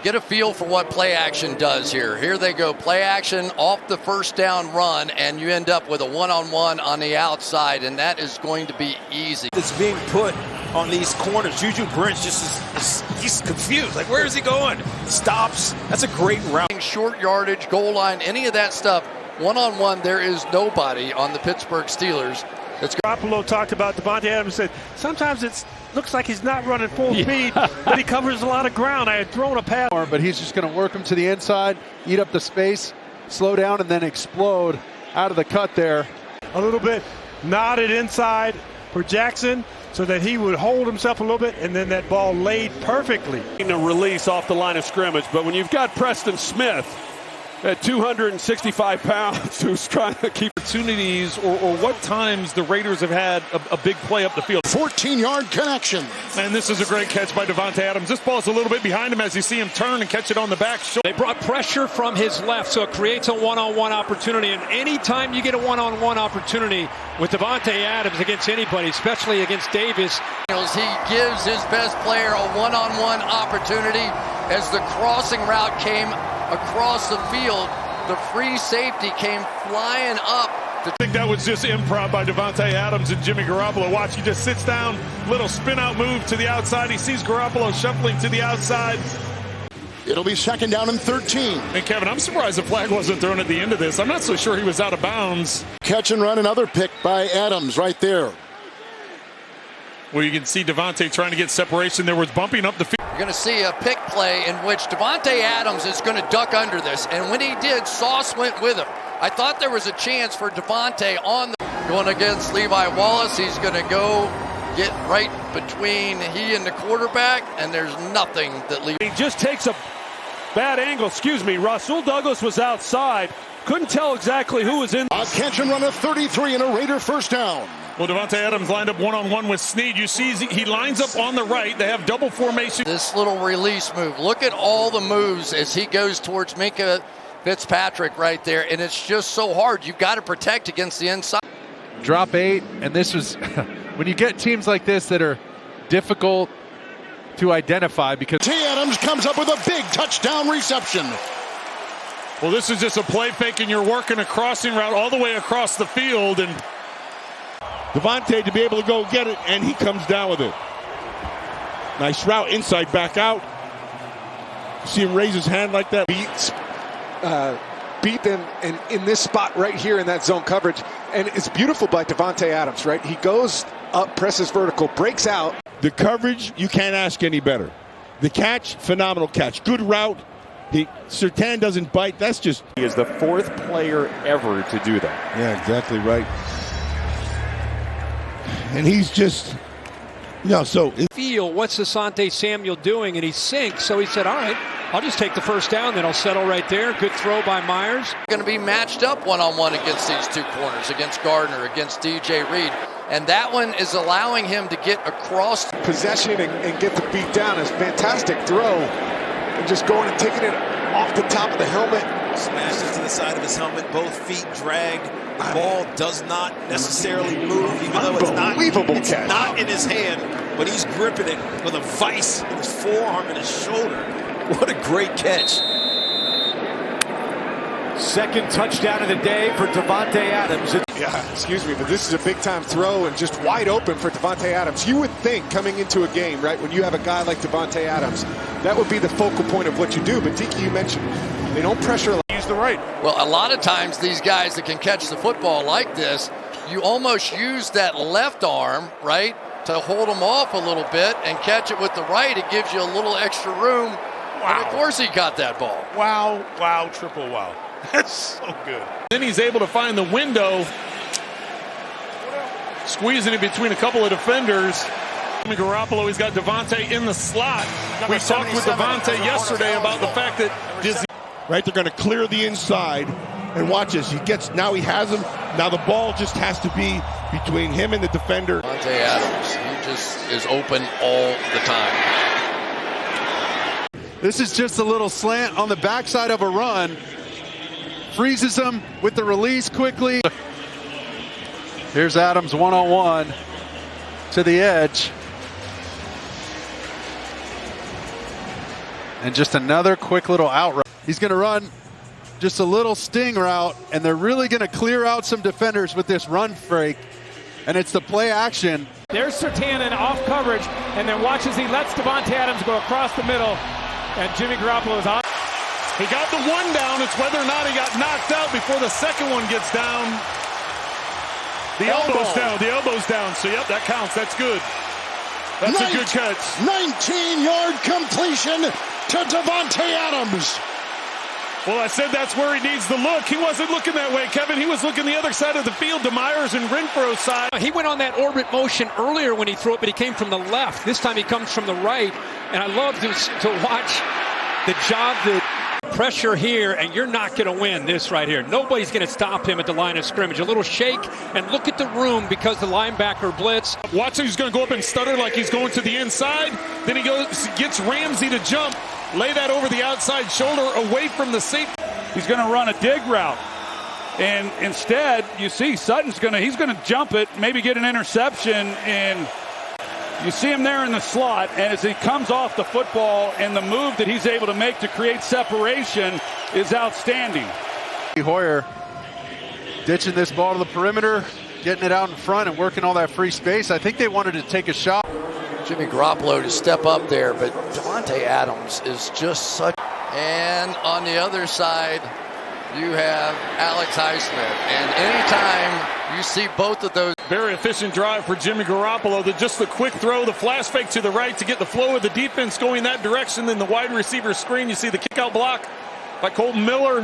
Get a feel for what play action does here. Here they go, play action off the first down run, and you end up with a one-on-one on the outside, and that is going to be easy. It's being put on these corners. Juju Brents he's confused. Like, where is he going? Stops. That's a great route. Short yardage, goal line, any of that stuff. One-on-one, there is nobody on the Pittsburgh Steelers. Garoppolo talked about DAVANTE Adams, said sometimes it looks like he's not running full speed, but he covers a lot of ground. I had thrown a pass. But he's just going to work him to the inside, eat up the space, slow down, and then explode out of the cut there. A little bit nodded inside for Jackson so that he would hold himself a little bit, and then that ball laid perfectly. A release off the line of scrimmage, but when you've got Preston Smith at 265 pounds who's trying to keep opportunities, or what times the Raiders have had a big play up the field. 14-yard connection. And this is a great catch by DAVANTE Adams. This ball's a little bit behind him as you see him turn and catch it on the back shoulder. They brought pressure from his left, so it creates a one-on-one opportunity. And anytime you get a one-on-one opportunity with DAVANTE Adams against anybody, especially against Davis. He gives his best player a one-on-one opportunity as the crossing route came across the field. The free safety came flying up. I think that was just improv by DAVANTE Adams and Jimmy Garoppolo. Watch, he just sits down, little spin-out move to the outside. He sees Garoppolo shuffling to the outside. It'll be 2nd down and 13. And Kevin, I'm surprised the flag wasn't thrown at the end of this. I'm not so sure he was out of bounds. Catch and run, another pick by Adams right there. Well, you can see DAVANTE trying to get separation. There was bumping up the field. You're going to see a pick play in which DAVANTE Adams is going to duck under this. And when he did, Sauce went with him. I thought there was a chance for DAVANTE on the going against Levi Wallace. He's going to go get right between he and the quarterback, and there's nothing that Levi. He just takes a bad angle. Excuse me. Rasul Douglas was outside. Couldn't tell exactly who was in. A catch and run of 33 and a Raider first down. Well, DAVANTE Adams lined up one-on-one with Snead. You see he lines up on the right. They have double formation. This little release move. Look at all the moves as he goes towards Minkah Fitzpatrick right there. And it's just so hard. You've got to protect against the inside. Drop 8, and this was when you get teams like this that are difficult to identify because T. Adams comes up with a big touchdown reception. Well, this is just a play fake, and you're working a crossing route all the way across the field, and DAVANTE to be able to go get it, and he comes down with it. Nice route, inside, back out. See him raise his hand like that. Beat them in this spot right here in that zone coverage. And it's beautiful by DAVANTE Adams, right? He goes up, presses vertical, breaks out. The coverage, you can't ask any better. The catch, phenomenal catch. Good route. Surtain doesn't bite. That's just... He is the 4th player ever to do that. Yeah, exactly right. And he's just, so. Feel, what's Asante Samuel doing? And he sinks, so he said, all right, I'll just take the first down, then I'll settle right there. Good throw by Myers. Going to be matched up one-on-one against these two corners, against Gardner, against DJ Reed. And that one is allowing him to get across. Possession and get the beat down is fantastic throw. And just going and taking it off the top of the helmet. Smashed into the side of his helmet, both feet dragged. The ball does not necessarily move, even though it's not in his hand, but he's gripping it with a vice in his forearm and his shoulder. What a great catch. 2nd touchdown of the day for DAVANTE Adams. Yeah, excuse me, but this is a big-time throw and just wide open for DAVANTE Adams. You would think coming into a game, right, when you have a guy like DAVANTE Adams, that would be the focal point of what you do. But Tiki, you mentioned, they don't pressure. Use the right. Well, a lot of times these guys that can catch the football like this, you almost use that left arm, right, to hold them off a little bit and catch it with the right. It gives you a little extra room. Wow. And of course he got that ball. Wow, wow, triple wow. That's so good. Then he's able to find the window, squeezing it between a couple of defenders. Garoppolo, he's got DAVANTE in the slot. We talked with DAVANTE yesterday about the fact that right, they're going to clear the inside, and watch this. Now he has him. Now the ball just has to be between him and the defender. DAVANTE Adams, he just is open all the time. this is just a little slant on the backside of a run. Freezes him with the release quickly. Here's Adams one-on-one to the edge. And just another quick little out route. He's going to run just a little sting route, and they're really going to clear out some defenders with this run fake. And it's the play action. There's Surtain off coverage, and then watch as he lets Davante Adams go across the middle, and Jimmy Garoppolo is on. He got the one down. It's whether or not he got knocked out before the second one gets down. The elbow's down. The elbow's down. So, yep, that counts. That's good. That's a good catch. 19-yard completion to Davante Adams. Well, I said that's where he needs to look. He wasn't looking that way, Kevin. He was looking the other side of the field, to Myers and Renfro's side. He went on that orbit motion earlier when he threw it, but he came from the left. This time he comes from the right, and I love to watch the job that pressure here, and you're not going to win this right here. Nobody's going to stop him at the line of scrimmage. A little shake, and look at the room because the linebacker blitz. Watch, he's going to go up and stutter like he's going to the inside. Then he gets Ramsey to jump. Lay that over the outside shoulder away from the safety. He's going to run a dig route. And instead, you see he's going to jump it, maybe get an interception, and you see him there in the slot, and as he comes off the football and the move that he's able to make to create separation is outstanding. Hoyer ditching this ball to the perimeter, getting it out in front and working all that free space. I think they wanted to take a shot. Jimmy Garoppolo to step up there, but Davante Adams is just such. And on the other side, you have Alex Highsmith. And anytime you see both of those. Very efficient drive for Jimmy Garoppolo. Just the quick throw, the flash fake to the right to get the flow of the defense going that direction. Then the wide receiver screen. You see the kick out block by Colton Miller.